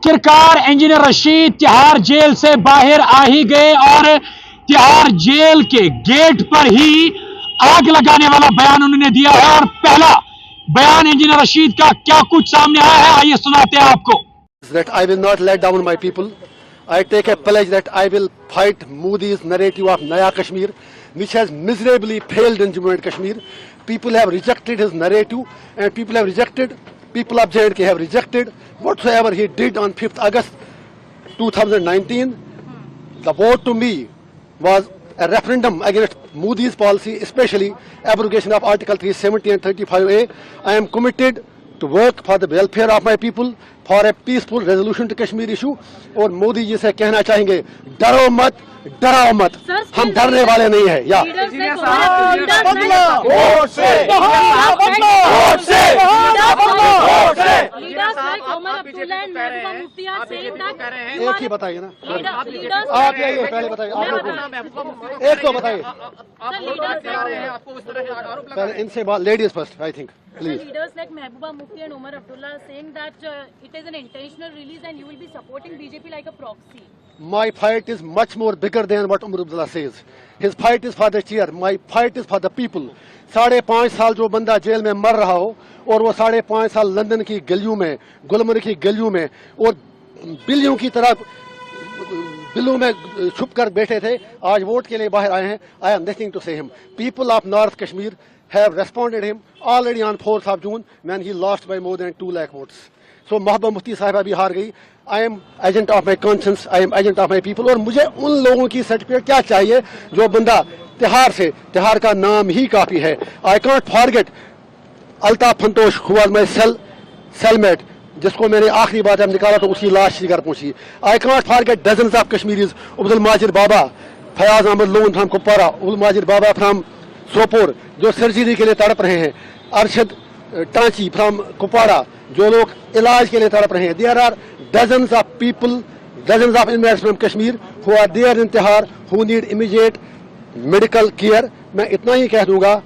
आखिरकार engineer Rashid Tihar jail से बाहर आ ही गए और तिहाड़ जेल के गेट पर ही आग लगाने वाला बयान उन्होंने दिया है। और पहला बयान इंजीनियर रशीद का क्या कुछ सामने आया है, आइए सुनाते हैं आपको। That I will not let down my people. I take a pledge that I will fight Modi's narrative of Naya Kashmir, which has miserably failed in Jammu and Kashmir. People have rejected his narrative, and people of J&K have rejected whatsoever he did on 5th August 2019. The vote to me was a referendum against Modi's policy, especially abrogation of Article 370 and 35A. I am committed to work for the welfare of my people, for a peaceful resolution to Kashmir issue. और मोदी जी से कहना चाहेंगे, डरो मत, डराओ मत, हम डरने वाले नहीं है। या एक ही बताइए ना, आप यही पहले बताइए, एक तो बताइए पहले इनसे बात। Ladies first, I think, please. Leaders like Mehbooba Mufti and Omar Abdullah are saying that it is an intentional release and you will be supporting BJP like a proxy. My fight is much more bigger than what Omar Abdullah says. His fight is for the chair. My fight is for the people. 5.5 साल जो बंदा jail में मर रहा हो और वो 5.5 साल लंदन की गलियों में, गुलमर्ग की गलियों में और बिल्लियों की तरह बिल्लों में छुप कर बैठे थे, आज वोट के लिए बाहर आए हैं। I am nothing to say him. People of North Kashmir have responded him already on 4th of June when he lost by more than 2 lakh votes. So Mehbooba Mufti साहिबा भी हार गई। I am agent of my conscience, I am agent of my people. और मुझे उन लोगों की certificate क्या चाहिए जो बंदा तिहाड़ का नाम ही काफी है। I can't forget Altaf फंतोश who was my cellmate, जिसको मैंने आखिरी बार जब निकाला तो उसकी लाश घर पहुंची। I can't forget dozens of Kashmiris, Abdul Majid Baba, Fayaz Ahmed Loon from Kupwara, Abdul Majid Baba from Sopore जो सर्जरी के लिए तड़प रहे हैं, अरशद टांची फ्रॉम कुपवाड़ा जो लोग इलाज के लिए तड़प रहे हैं। There are dozens of people, dozens of investors from Kashmir who are there in Tihar who need immediate medical care. मैं इतना ही कह दूंगा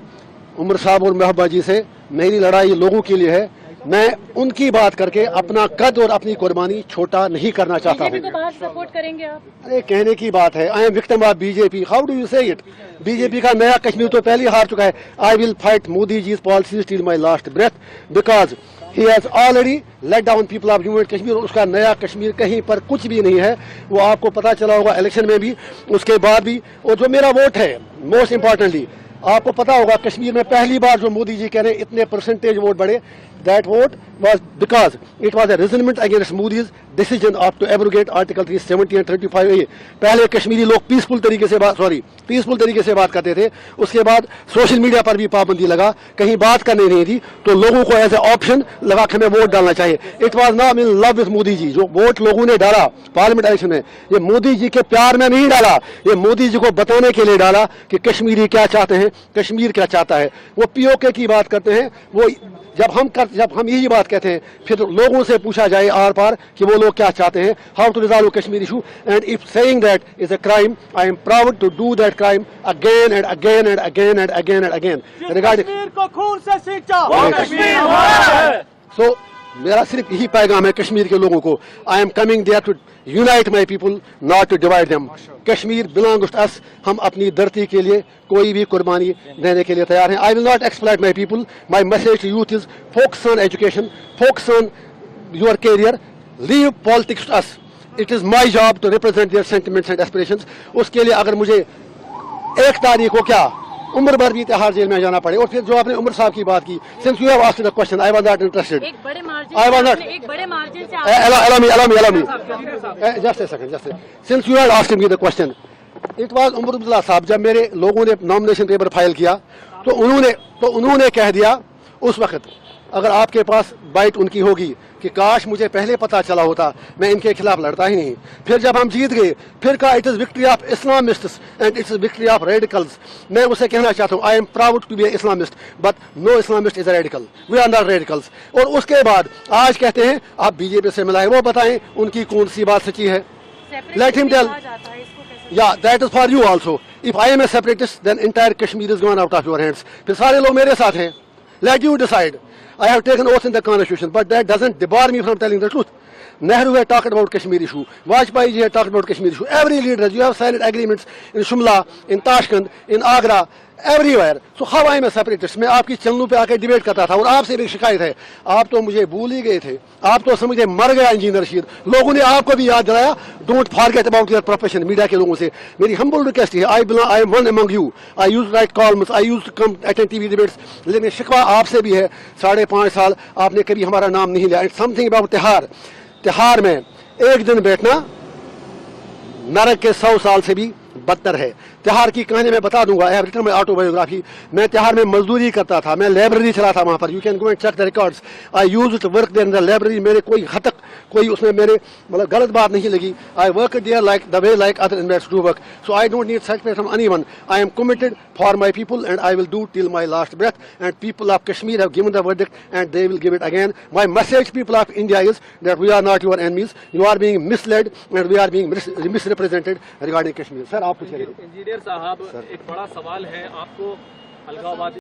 उमर साहब और महबूबा जी से, मेरी लड़ाई लोगों के लिए है। मैं उनकी बात करके अपना कद और अपनी कुर्बानी छोटा नहीं करना चाहता हूँ। बाहर सपोर्ट करेंगे आप? अरे कहने की बात है, I am victim of BJP, how do you say it? BJP का नया कश्मीर तो पहले हार चुका है। I will fight Modi ji policies till my last breath because he has already let down people of Jammu and Kashmir. और उसका नया कश्मीर कहीं पर कुछ भी नहीं है, वो आपको पता चला होगा इलेक्शन में भी, उसके बाद भी। और जो मेरा वोट है, मोस्ट इंपॉर्टेंटली आपको पता होगा कश्मीर में पहली बार जो मोदी जी कह रहे हैं इतने परसेंटेज वोट बढ़े, that vote was because it was a resentment against Modi's decision of to abrogate Article 370 and 35A. पहले कश्मीरी लोग पीसफुल तरीके से बात करते थे, उसके बाद सोशल मीडिया पर भी पाबंदी लगा, कहीं बात करनी नहीं थी, तो लोगों को एज ए ऑप्शन लगा कि हमें वोट डालना चाहिए। It was not in love with Modi ji. जो वोट लोगों ने डाला पार्लियामेंट इलेक्शन में, ये मोदी जी के प्यार में नहीं डाला, ये मोदी जी को बताने के लिए डाला कि कश्मीरी क्या चाहते हैं, कश्मीर क्या चाहता है। वो पीओके की बात करते हैं, वो जब हम यही बात कहते हैं, फिर लोगों से पूछा जाए आर पार कि वो लोग क्या चाहते हैं, how to resolve Kashmir issue. And if saying that is a crime, I am proud to do that crime again and again and again and again and again regarding Kashmir को खून से सींचा वो कश्मीर हमारा है। सो मेरा सिर्फ यही पैगाम है कश्मीर के लोगों को, I am coming there to unite my people, not to divide them. Kashmir belongs to us, हम अपनी धरती के लिए कोई भी कुर्बानी देने के लिए तैयार हैं। I will not exploit my people. My message to youth is focus on education, focus on your career, leave politics to us. It is my job to represent their sentiments and aspirations. उसके लिए अगर मुझे 1 तारीख को क्या उम्र भर भी तिहाड़ जेल में जाना पड़े। और फिर जो आपने उमर साहब की बात की, since you have asked the question, I was not interested. एक बड़े मार्जिन से allow me just a second, since you had asked me the question, it was Omar Abdullah साहब, जब मेरे लोगों ने नॉमिनेशन पेपर फाइल किया तो उन्होंने कह दिया उस वक्त, अगर आपके पास बाइट उनकी होगी कि काश मुझे पहले पता चला होता, मैं इनके खिलाफ लड़ता ही नहीं। फिर जब हम जीत गए, फिर कहा it is victory of Islamists and it's victory of radicals. मैं उसे कहना चाहता हूँ, I am proud to be Islamist but no Islamist is a radical, we are not radicals. और उसके बाद आज कहते हैं आप बीजेपी से मिलाए, वो बताएं उनकी कौन सी बात सच्ची है। लेट हिम टेल, या that is for you also. If I am a separatist then entire Kashmir is gone out of your hands. फिर सारे लोग मेरे साथ हैं, let you decide. I have taken oath in the constitution, but that doesn't debar me from telling the truth. Nehru had talked about Kashmir issue. Vajpayee ji had talked about Kashmir issue. Every leader, you have signed agreements in Shimla, in Tashkent, in Agra, everywhere. So how I am a separatist? मैं आपकी चैनलों पे आकर debate करता था और आपसे भी शिकायत है, आप तो मुझे भूल ही गए थे, आप तो समझे मर गया इंजीनियर रशीद। लोगों ने आपको भी याद दिलाया, don't forget about your profession. Media के लोगों से मेरी हम्बल रिक्वेस्ट है, I am one among you, I used write columns, I used to come attend TV debates, लेकिन शिकवा आपसे भी है, 5.5 साल आपने कभी हमारा नाम नहीं लिया। इट्स समथिंग अबाउट तिहार, तिहार में एक दिन बैठना नरक के 100 साल से भी बदतर है। तिहार की कहानी मैं बता दूंगा, I have written my autobiography. मैं तिहार में मजदूरी करता था, मैं लाइब्रेरी चला था वहाँ पर, you can go and check the records. I used to work there in the library. मेरे कोई हद तक कोई उसमें मेरे मतलब गलत बात नहीं लगी। I work there like the way like other investors do work, so I don't need certificate from anyone. I am committed for my people and I will do till my last breath and people of Kashmir have given the verdict and they will give it again. My message people of India is that we are not your enemies, you are being misled and we are being misrepresented regarding Kashmir. Sir आप कुछ engineer साहब, एक बड़ा सवाल है, आपको अलगाववादी